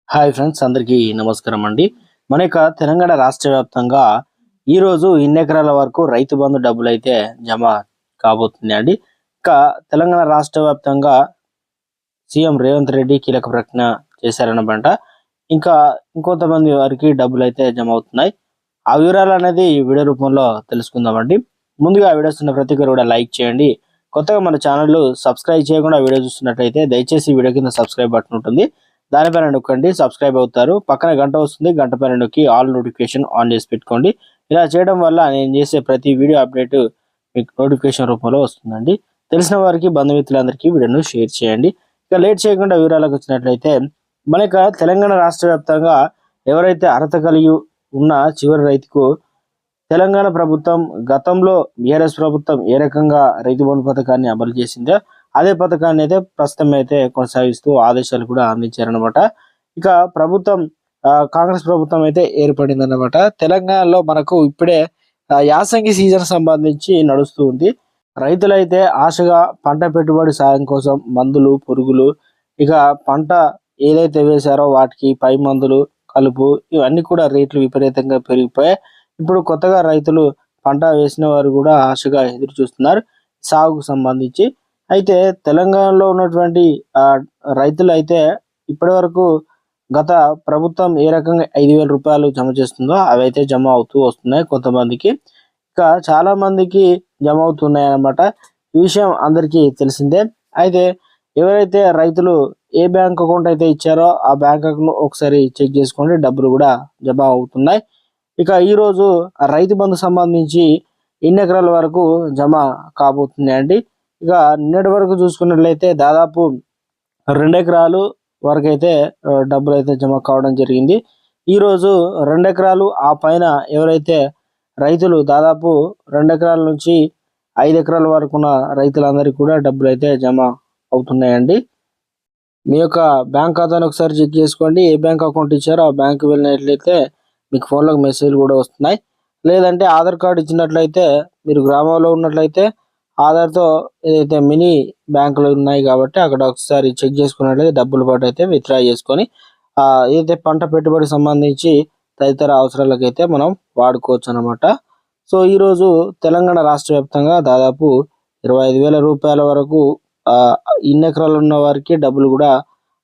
Hi friends, అందరికీ నమస్కారం అండి. మన యొక్క తెలంగాణ రాష్ట్ర వ్యాప్తంగా ఈరోజు ఇన్ని ఎకరాల వరకు రైతు బంధు డబ్బులు అయితే జమ కాబోతుంది అండి. ఇంకా తెలంగాణ రాష్ట్ర వ్యాప్తంగా సీఎం రేవంత్ రెడ్డి కీలక ప్రకటన చేశారన్నమాట. ఇంకా ఇంకొంతమంది వారికి డబ్బులు అయితే జమ అవుతున్నాయి. ఆ వివరాలు అనేది ఈ వీడియో రూపంలో తెలుసుకుందామండి. ముందుగా వీడియోస్ ఉన్న ప్రతి ఒక్కరు కూడా లైక్ చేయండి. కొత్తగా మన ఛానల్ సబ్స్క్రైబ్ చేయకుండా వీడియో చూస్తున్నట్లయితే దయచేసి వీడియో కింద సబ్స్క్రైబ్ బటన్ ఉంటుంది, దానిపైన నొక్కండి, సబ్స్క్రైబ్ అవుతారు. పక్కన గంట వస్తుంది, గంట పైన నొక్కి ఆల్ నోటిఫికేషన్ ఆన్ చేసి పెట్టుకోండి. ఇలా చేయడం వల్ల నేను చేసే ప్రతి వీడియో అప్డేట్ మీకు నోటిఫికేషన్ రూపంలో వస్తుందండి. తెలిసిన వారికి బంధుమిత్రులందరికీ వీడియోను షేర్ చేయండి. ఇక లేట్ చేయకుండా వివరాలకు వచ్చినట్లయితే మన యొక్క తెలంగాణ రాష్ట్ర వ్యాప్తంగా ఎవరైతే అర్హత కలిగి ఉన్న చివరి రైతుకు తెలంగాణ ప్రభుత్వం గతంలో బీఆర్ఎస్ ప్రభుత్వం ఏ రకంగా రైతు బంధు పథకాన్ని అమలు చేసిందో అదే పథకాన్ని అయితే ప్రస్తుతం అయితే కొనసాగిస్తూ ఆదేశాలు కూడా అందించారనమాట. ఇక ప్రభుత్వం కాంగ్రెస్ ప్రభుత్వం అయితే ఏర్పడింది అనమాట. తెలంగాణలో మనకు ఇప్పుడే యాసంగి సీజన్ సంబంధించి నడుస్తూ ఉంది. రైతులైతే ఆశగా పంట పెట్టుబడి సాయం కోసం మందులు, పురుగులు, ఇక పంట ఏదైతే వేశారో వాటికి పై మందులు, కలుపు ఇవన్నీ కూడా రేట్లు విపరీతంగా పెరిగిపోయాయి. ఇప్పుడు కొత్తగా రైతులు పంట వేసిన వారు కూడా ఆశగా ఎదురు చూస్తున్నారు సాగుకు సంబంధించి. అయితే తెలంగాణలో ఉన్నటువంటి రైతులు అయితే ఇప్పటి వరకు గత ప్రభుత్వం ఏ రకంగా 5,000 రూపాయలు జమ చేస్తుందో అవి అయితే జమ అవుతూ వస్తున్నాయి కొంతమందికి. ఇంకా చాలా మందికి జమ అవుతున్నాయి అన్నమాట. ఈ విషయం అందరికీ తెలిసిందే. అయితే ఎవరైతే రైతులు ఏ బ్యాంక్ అకౌంట్ అయితే ఇచ్చారో ఆ బ్యాంక్ అకౌంట్ ఒకసారి చెక్ చేసుకోండి, డబ్బులు కూడా జమ అవుతున్నాయి. ఇక ఈరోజు రైతు బంధు సంబంధించి ఎన్ని ఎకరాల వరకు జమ కాబోతుంది అండి. ఇక నిన్నటి వరకు చూసుకున్నట్లయితే దాదాపు 2 ఎకరాలు వరకు అయితే డబ్బులు అయితే జమ కావడం జరిగింది. ఈరోజు 2 ఎకరాలు ఆ పైన ఎవరైతే రైతులు దాదాపు 2 ఎకరాల నుంచి 5 ఎకరాల వరకు ఉన్న రైతులందరికీ కూడా డబ్బులు అయితే జమ అవుతున్నాయండి. మీ యొక్క బ్యాంక్ ఖాతాను ఒకసారి చెక్ చేసుకోండి. ఏ బ్యాంక్ అకౌంట్ ఇచ్చారో ఆ బ్యాంక్ వెళ్ళినట్లయితే మీకు ఫోన్లోకి మెసేజ్లు కూడా వస్తున్నాయి. లేదంటే ఆధార్ కార్డు ఇచ్చినట్లయితే, మీరు గ్రామంలో ఉన్నట్లయితే ఆధార్తో ఏదైతే మినీ బ్యాంకులు ఉన్నాయి కాబట్టి అక్కడ ఒకసారి చెక్ చేసుకున్నట్లయితే డబ్బులు పాటు అయితే విత్డ్రా చేసుకొని ఏదైతే పంట పెట్టుబడి సంబంధించి తదితర అవసరాలకు అయితే మనం వాడుకోవచ్చు అనమాట. సో ఈరోజు తెలంగాణ రాష్ట్ర వ్యాప్తంగా దాదాపు 25,000 రూపాయల వరకు ఇన్ని ఎకరాలు ఉన్న వారికి డబ్బులు కూడా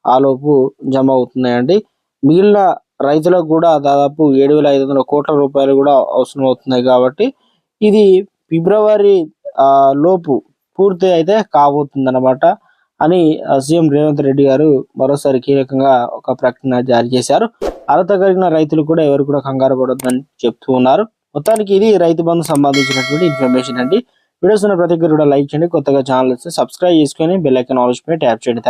ఆలోపు జమ అవుతున్నాయండి. మిగిలిన రైతులకు కూడా దాదాపు 7,500 కోట్ల రూపాయలు కూడా అవసరం అవుతున్నాయి కాబట్టి ఇది ఫిబ్రవరి లోపు పూర్తి అయితే కాబోతుంది అనమాట అని సీఎం రేవంత్ రెడ్డి గారు మరోసారి కీలకంగా ఒక ప్రకటన జారీ చేశారు. అర్హత కలిగిన రైతులు కూడా ఎవరు కూడా కంగారు పడొద్దని చెప్తూ ఉన్నారు. మొత్తానికి ఇది రైతు బంధు సంబంధించినటువంటి ఇన్ఫర్మేషన్ అండి. వీడియోస్ ఉన్న ప్రతి ఒక్కరు కూడా లైక్ చేయండి. కొత్తగా ఛానల్ వస్తే సబ్స్క్రైబ్ చేసుకొని బెల్ ఐకాన్ ఆల్ పై ట్యాప్ చేయండి.